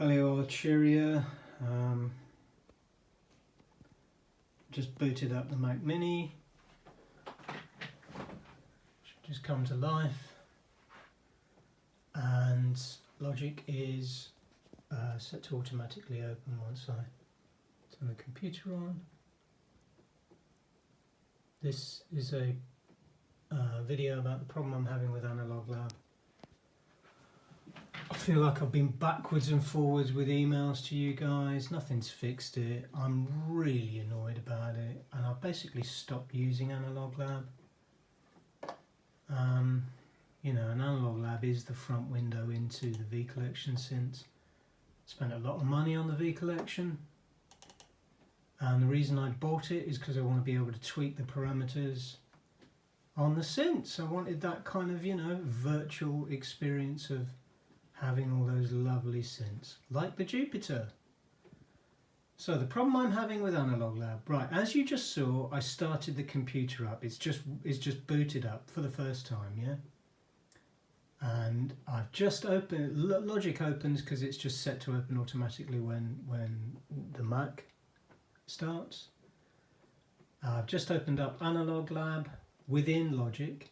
Hello, cheerio. Just booted up the Mac Mini. Should just come to life. And Logic is set to automatically open once I turn the computer on. This is a video about the problem I'm having with Analog Lab. I feel like I've been backwards and forwards with emails to you guys. Nothing's fixed it. I'm really annoyed about it, and I've basically stopped using Analog Lab. You know, an Analog Lab is the front window into the V Collection synths. Spent a lot of money on the V Collection, and the reason I bought it is because I want to be able to tweak the parameters on the synths. I wanted that kind of, you know, virtual experience of having all those lovely synths, like the Jupiter. So the problem I'm having with Analog Lab, right, as you just saw, I started the computer up. It's just booted up for the first time, yeah? And I've just opened, Logic opens because it's just set to open automatically when the Mac starts. I've just opened up Analog Lab within Logic,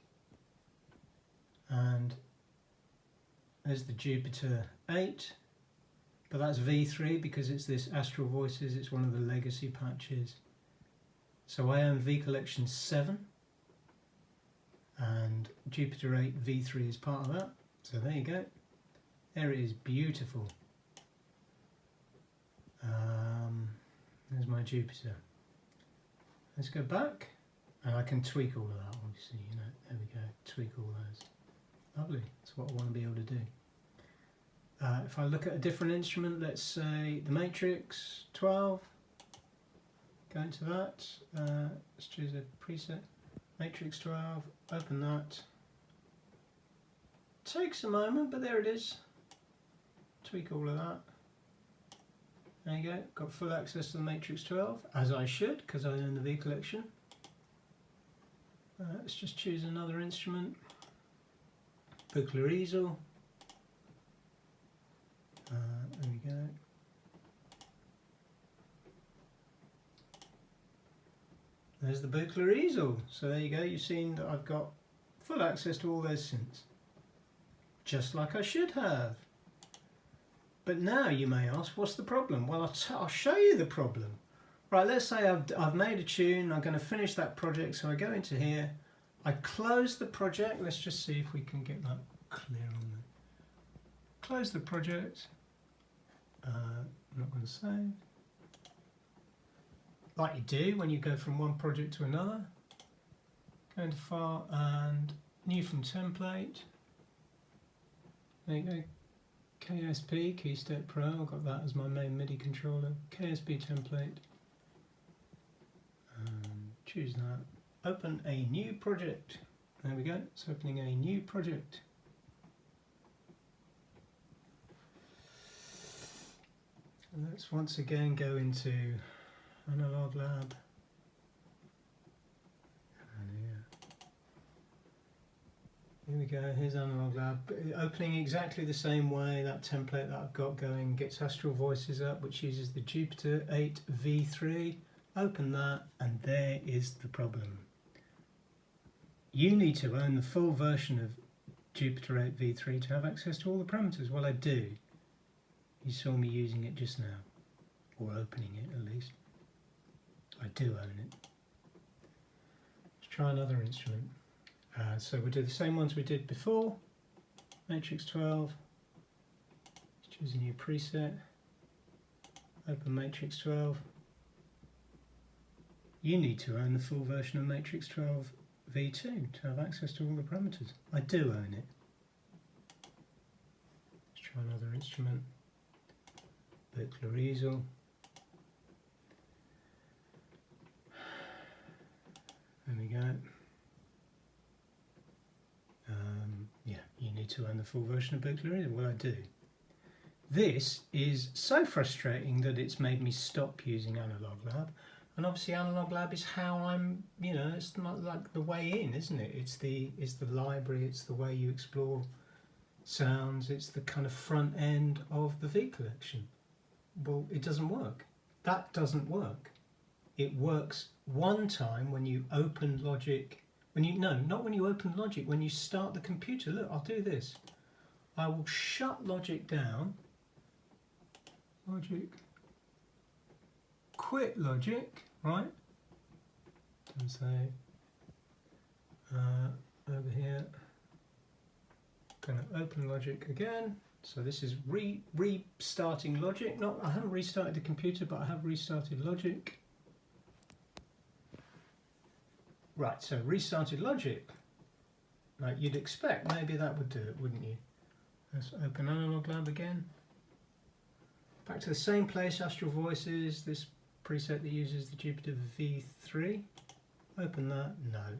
and there's the Jupiter 8, but that's V3 because it's this Astral Voices, it's one of the legacy patches. So I own V Collection 7, and Jupiter 8 V3 is part of that. So there you go. There it is, beautiful. There's my Jupiter. Let's go back, and I can tweak all of that, obviously, you know, there we go, tweak all those. Lovely, that's what I want to be able to do. If I look at a different instrument, let's say the Matrix 12, go into that, let's choose a preset, Matrix 12, open that. Takes a moment, but there it is. Tweak all of that. There you go, got full access to the Matrix 12, as I should, because I own the V Collection. Let's just choose another instrument. Buchla easel. There we go. There's the Buchla easel. So there you go, you've seen that I've got full access to all those synths. Just like I should have. But now you may ask, what's the problem? Well, I'll show you the problem. Right, let's say I've made a tune, I'm going to finish that project, so I go into here, I close the project, let's just see if we can get that clear on there. Close the project, I'm not going to save. Like you do when you go from one project to another. Go into File and New from Template. There you go. KSP, Keystep Pro, I've got that as my main MIDI controller. KSP template. Choose that. Open a new project. There we go, it's opening a new project. And let's once again go into Analog Lab. Here we go, here's Analog Lab, opening exactly the same way. That template that I've got going gets Astral Voices up, which uses the Jupiter 8 V3. Open that, and there is the problem. You need to own the full version of Jupiter 8 V3 to have access to all the parameters. Well, I do. You saw me using it just now, or opening it at least. I do own it. Let's try another instrument. So we'll do the same ones we did before. Matrix 12. Let's choose a new preset. Open Matrix 12. You need to own the full version of Matrix 12 V2 to have access to all the parameters. I do own it. Let's try another instrument. Buchla easel. There we go. Yeah, you need to own the full version of Buchla easel. Well, I do. This is so frustrating that it's made me stop using Analog Lab. And obviously Analog Lab is how I'm, you know, it's not like the way in, isn't it? It's the library, it's the way you explore sounds, it's the kind of front end of the V collection. Well, it doesn't work. That doesn't work. It works one time when you open Logic, not when you open Logic, when you start the computer. Look, I'll do this. I will shut Logic down, Logic, quit Logic, right? And say, over here, going to open Logic again. So this is restarting Logic. I haven't restarted the computer, but I have restarted Logic. Right, so restarted Logic. Like you'd expect, maybe that would do it, wouldn't you? Let's open Analog Lab again. Back to the same place, Astral Voices, this preset that uses the Jupiter V3. Open that, no.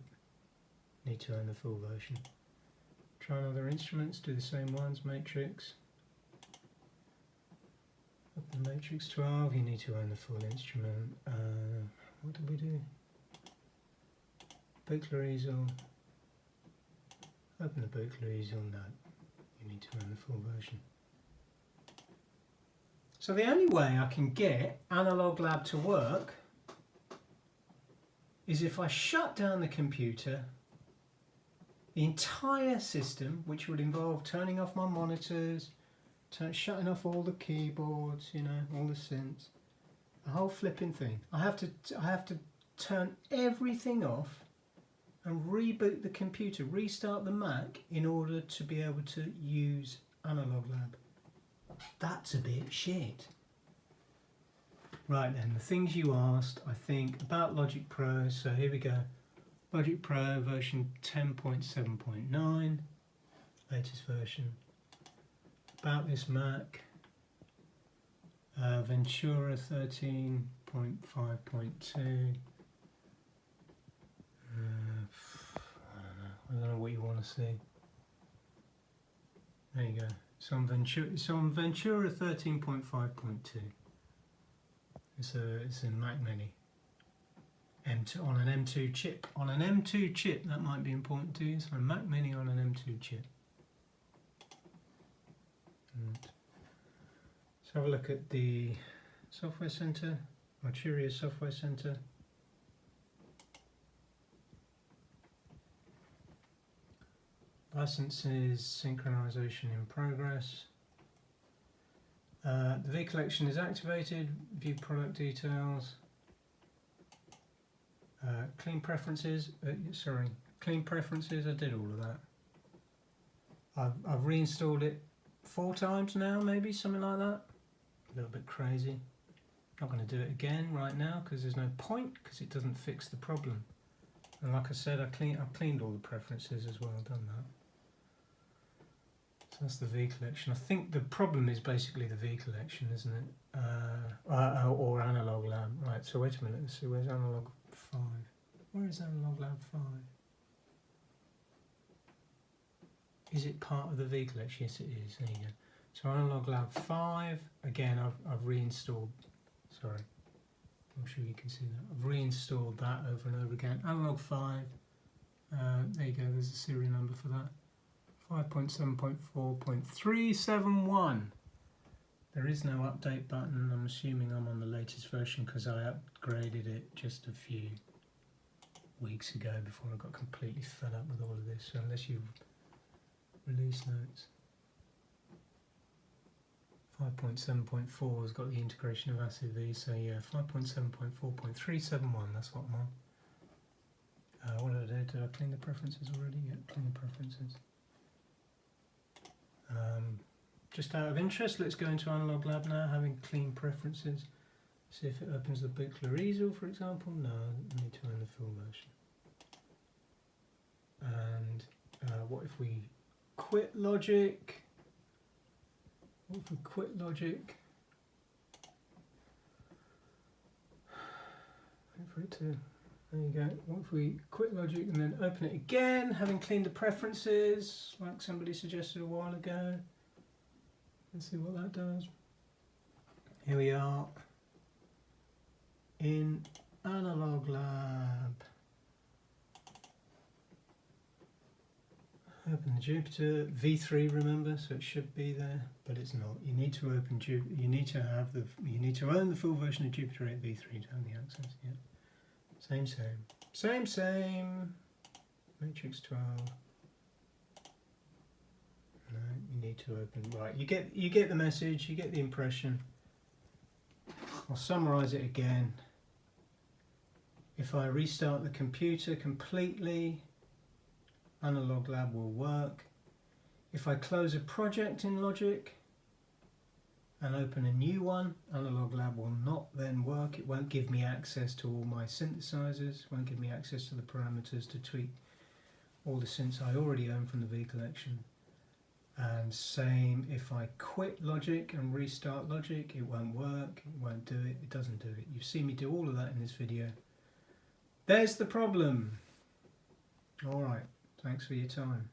Need to own the full version. Try on other instruments, do the same ones, Matrix. Open Matrix 12, you need to own the full instrument. What did we do? Buchla easel. Open the Buchla easel, no. You need to own the full version. So the only way I can get Analog Lab to work is if I shut down the computer, the entire system, which would involve turning off my monitors, shutting off all the keyboards, you know, all the synths, the whole flipping thing. I have to turn everything off and reboot the computer, restart the Mac in order to be able to use Analog Lab. That's a bit shit. Right then, the things you asked, I think, about Logic Pro. So here we go. Logic Pro version 10.7.9, latest version. About this Mac, Ventura 13.5.2. I don't know what you want to see. There you go. It's on Ventura 13.5.2. It's a Mac Mini. M2 on an M2 chip. On an M2 chip, that might be important to you. So a Mac Mini on an M2 chip. Let's have a look at the Software Center, Arturia Software Center. Licenses, synchronization in progress. The V collection is activated. View product details. Clean preferences. Clean preferences. I did all of that. I've reinstalled it 4 times now, maybe something like that. A little bit crazy. Not going to do it again right now because there's no point, because it doesn't fix the problem. And like I said, I've cleaned all the preferences as well. I've done that. So that's the V collection. I think the problem is basically the V collection, isn't it? Or Analog Lab. Right, so wait a minute, let's see, where's Analog 5? Where is Analog Lab 5? Is it part of the V collection? Yes, it is. There you go. So Analog Lab 5, again, I've reinstalled, sorry, I'm sure you can see that. I've reinstalled that over and over again. Analog 5, there you go, there's a serial number for that. 5.7.4.371. There is no update button. I'm assuming I'm on the latest version because I upgraded it just a few weeks ago before I got completely fed up with all of this. So unless you release notes. 5.7.4 has got the integration of Acid V, so yeah, 5.7.4.371, that's what I'm on. What did I do? Did I clean the preferences already? Yeah, clean the preferences. Just out of interest, let's go into Analog Lab now, having clean preferences. See if it opens the Buchla easel, for example. No, I need to own the full version. And what if we quit Logic? What if we quit Logic? Wait for it to, there you go. What if we quit Logic and then open it again, having cleaned the preferences, like somebody suggested a while ago. Let's see what that does. Here we are in Analog Lab. Open Open the Jupyter V3, remember, so it should be there, but it's not. You need to open Jupyter. You need to have the. You need to own the full version of Jupyter 8 V3 to have the access. Yeah. Same. Matrix 12. No, you need to open. Right, you get the message. You get the impression. I'll summarise it again. If I restart the computer completely, Analog Lab will work. If I close a project in Logic and open a new one, Analog Lab will not then work. It won't give me access to all my synthesizers, won't give me access to the parameters to tweak all the synths I already own from the V collection. And same if I quit Logic and restart Logic, it won't work, it won't do it, it doesn't do it. You've seen me do all of that in this video. There's the problem. Alright, thanks for your time.